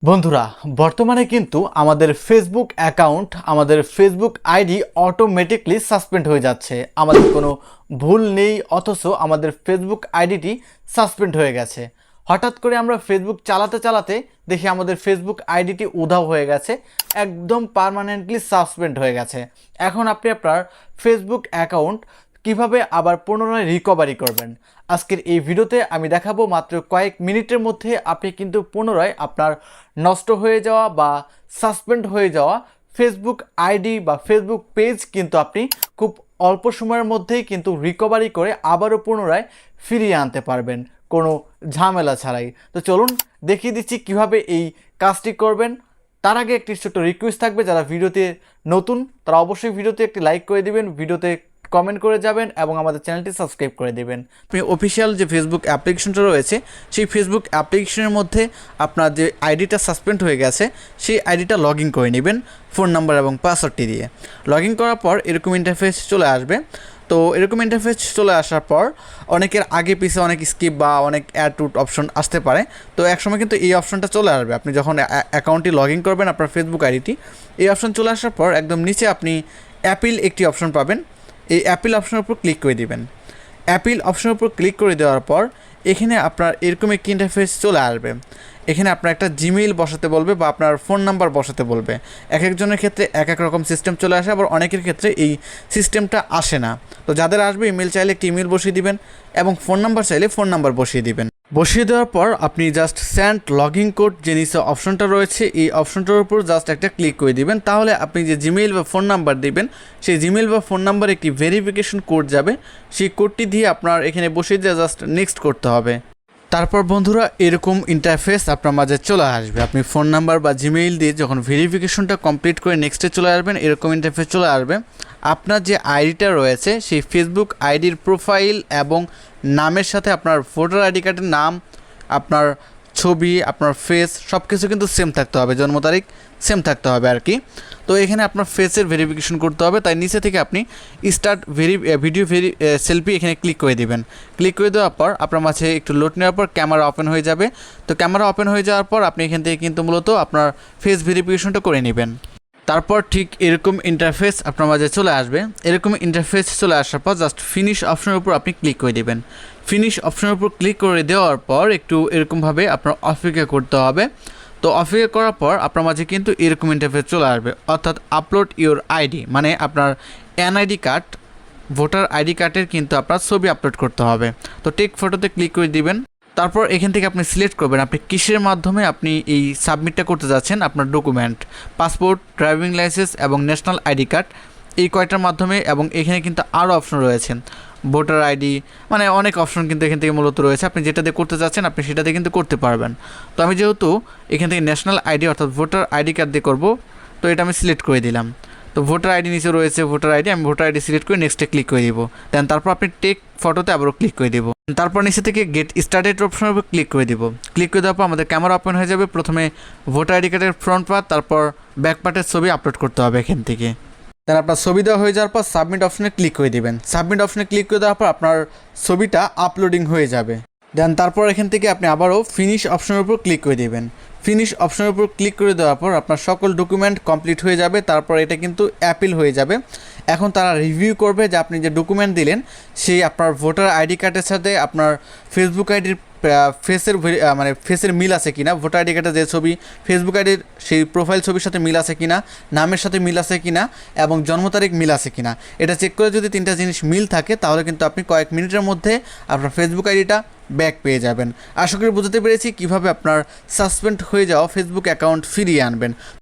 বন্ধুরা বর্তমানে কিন্তু আমাদের ফেসবুক অ্যাকাউন্ট আমাদের ফেসবুক আইডি অটোমেটিকলি সাসপেন্ড হয়ে যাচ্ছে। আমাদের কোনো ভুল নেই, অথচ আমাদের ফেসবুক আইডিটি সাসপেন্ড হয়ে গেছে। হঠাৎ করে আমরা ফেসবুক চালাতে চালাতে দেখি আমাদের ফেসবুক আইডিটি উধাও হয়ে গেছে, একদম পার্মানেন্টলি সাসপেন্ড হয়ে গেছে। এখন আপনি আপনার ফেসবুক অ্যাকাউন্ট কিভাবে আবার পুনরায় রিকভারি করবেন, আজকের এই ভিডিওতে আমি দেখাবো। মাত্র কয়েক মিনিটের মধ্যে আপনি কিন্তু পুনরায় আপনার নষ্ট হয়ে যাওয়া বা সাসপেন্ড হয়ে যাওয়া ফেসবুক আইডি বা ফেসবুক পেজ কিন্তু আপনি খুব অল্প সময়ের মধ্যেই কিন্তু রিকভারি করে আবারও পুনরায় ফিরিয়ে আনতে পারবেন কোনো ঝামেলা ছাড়াই। তো চলুন দেখিয়ে দিচ্ছি কিভাবে এই কাজটি করবেন। তার আগে একটি ছোট্ট রিকোয়েস্ট থাকবে, যারা ভিডিওতে নতুন তারা অবশ্যই ভিডিওতে একটি লাইক করে দিবেন, ভিডিওতে কমেন্ট করে যাবেন এবং আমাদের চ্যানেলটি সাবস্ক্রাইব করে দেবেন। আপনি অফিসিয়াল যে ফেসবুক অ্যাপ্লিকেশনটা রয়েছে সেই ফেসবুক অ্যাপ্লিকেশনের মধ্যে আপনার যে আইডিটা সাসপেন্ড হয়ে গেছে সেই আইডিটা লগ ইন করে নেবেন ফোন নাম্বার এবং পাসওয়ার্ডটি দিয়ে। লগ ইন করার পর এরকম ইন্টারফেস চলে আসবে। তো এরকম ইন্টারফেস চলে আসার পর অনেকের আগে পিছিয়ে অনেক স্কিপ বা অনেক অ্যাড টু অপশন আসতে পারে। তো একসময় কিন্তু এই অপশনটা চলে আসবে। আপনি যখন অ্যাকাউন্টটি লগ ইন করবেন আপনার ফেসবুক আইডিটি, এই অপশন চলে আসার পর একদম নিচে আপনি অ্যাপিল একটি অপশন পাবেন। এই অ্যাপিল অপশনের উপর ক্লিক করে দিবেন। অ্যাপিল অপশনের উপর ক্লিক করে দেওয়ার পর এখানে আপনার এরকম একটি ইন্টারফেস চলে আসবে। এখানে আপনার একটা জিমেইল বসাতে বলবে বা আপনার ফোন নাম্বার বসাতে বলবে। এক একজনের ক্ষেত্রে এক এক রকম সিস্টেম চলে আসে, আবার অনেকের ক্ষেত্রে এই সিস্টেমটা আসে না। তো যাদের আসবে ইমেল চাইলে একটি ইমেল বসিয়ে দিবেন এবং ফোন নাম্বার চাইলে ফোন নাম্বার বসিয়ে দিবেন। বসিয়ে দেওয়ার পর আপনি জাস্ট সেন্ড লগইন কোড যে নিচে অপশনটা রয়েছে এই অপশনটার উপর জাস্ট একটা ক্লিক করে দিবেন। তাহলে আপনি যে জিমেইল বা ফোন নাম্বার দিবেন সেই জিমেইল বা ফোন নাম্বারে একটি ভেরিফিকেশন কোড যাবে। সেই কোডটি দিয়ে আপনার এখানে বসিয়ে দিয়ে জাস্ট নেক্সট করতে হবে। তারপর বন্ধুরা এরকম ইন্টারফেস আপনার মাঝে চলে আসবে। আপনি ফোন নাম্বার বা জিমেইল দিয়ে যখন ভেরিফিকেশনটা কমপ্লিট করে নেক্সটে চলে আসবেন এরকম ইন্টারফেস চলে আসবে। আপনার যে আইডিটা রয়েছে সেই ফেসবুক আইডির প্রোফাইল এবং নামের সাথে আপনার ভোটার আইডি কার্ডের নাম, আপনার ছবি, আপনার ফেস সব কিছু কিন্তু সেম থাকতে হবে, জন্ম তারিখ সেম থাকতে হবে আর কি। তো এখানে আপনার ফেসের ভেরিফিকেশন করতে হবে, তাই নিচে থেকে আপনি স্টার্ট ভিডিও সেলফি এখানে ক্লিক করে দিবেন। ক্লিক করে দেওয়ার পর আপনার মাঝে একটু লোড নেওয়ার পর ক্যামেরা ওপেন হয়ে যাবে। তো ক্যামেরা ওপেন হয়ে যাওয়ার পর আপনি এখান থেকে কিন্তু মূলত আপনার ফেস ভেরিফিকেশনটা করে নেবেন। তারপর ঠিক এরকম ইন্টারফেস আপনার মাঝে চলে আসবে। এরকম ইন্টারফেস চলে আসার পর জাস্ট ফিনিশ অপশনের উপর আপনি ক্লিক করে দেবেন। ফিনিশ অপশনের উপর ক্লিক করে দেওয়ার পর একটু এরকমভাবে আপনার অপেক্ষা করতে হবে। তো অপেক্ষা করার পর আপনার মাঝে কিন্তু এরকম ইন্টারফেস চলে আসবে, অর্থাৎ আপলোড ইওর আইডি, মানে আপনার এনআইডি কার্ড, ভোটার আইডি কার্ডের কিন্তু আপনার ছবি আপলোড করতে হবে। তো টেক ফটোতে ক্লিক করে দিবেন। তারপর এখান থেকে আপনি সিলেক্ট করবেন আপনি কিসের মাধ্যমে আপনি এই সাবমিটটা করতে যাচ্ছেন। আপনার ডকুমেন্ট, পাসপোর্ট, ড্রাইভিং লাইসেন্স এবং ন্যাশনাল আইডি কার্ড, এই কয়টার মাধ্যমে। এবং এখানে কিন্তু আরও অপশন রয়েছে, ভোটার আইডি, মানে অনেক অপশন কিন্তু এখান থেকে মূলত রয়েছে। আপনি যেটা দিয়ে করতে চাচ্ছেন আপনি সেটাতে কিন্তু করতে পারবেন। তো আমি যেহেতু এখান থেকে ন্যাশনাল আইডি অর্থাৎ ভোটার আইডি কার্ড দিয়ে করবো, তো এটা আমি সিলেক্ট করে দিলাম। তো ভোটার আইডি নিচে রয়েছে ভোটার আইডি, আমি ভোটার আইডি সিলেক্ট করে নেক্সটে ক্লিক করে দিব। দেন তারপর আপনি টেক ফটোতে আবারও ক্লিক করে দিব। তারপর নিচে থেকে গেট স্টার্টেড অপশনের উপর ক্লিক করে দিব। ক্লিক করে দেওয়ার পর আমাদের ক্যামেরা ওপেন হয়ে যাবে। প্রথমে ভোটার আইডি কার্ডের ফ্রন্ট পার্ট, তারপর ব্যাক পার্টের ছবি আপলোড করতে হবে এখান থেকে। দেন আপনার ছবি দেওয়া হয়ে যাওয়ার পর সাবমিট অপশনে ক্লিক করে দিবেন। সাবমিট অপশনে ক্লিক করে দেওয়ার পর আপনার ছবিটা আপলোডিং হয়ে যাবে। দেন তারপর এখান থেকে আপনি আবারও ফিনিশ অপশনের উপর ক্লিক করে দেবেন। ফিনিশ অপশনের উপর ক্লিক করে দেওয়ার পর আপনার সকল ডকুমেন্ট কমপ্লিট হয়ে যাবে। তারপর এটা কিন্তু অ্যাপিল হয়ে যাবে। এখন তারা রিভিউ করবে যে আপনি যে ডকুমেন্ট দিলেন সেই আপনার ভোটার আইডি কার্ডের সাথে আপনার ফেসবুক আইডির ফেসের মিল আছে কিনা, ভোটার আইডি কার্ডের যে ছবি ফেসবুক আইডির সেই প্রোফাইল ছবির সাথে মিল আছে কিনা, নামের সাথে মিল আছে কিনা এবং জন্ম তারিখ মিল আছে কিনা, এটা চেক করে যদি তিনটা জিনিস মিল থাকে তাহলে কিন্তু আপনি কয়েক মিনিটের মধ্যে আপনার ফেসবুক আইডিটা ব্যাক পেয়ে যাবেন। আশা করি বুঝতে পেরেছি কীভাবে আপনার সাসপেন্ড হয়ে যাওয়া ফেসবুক অ্যাকাউন্ট ফিরিয়ে আনবেন।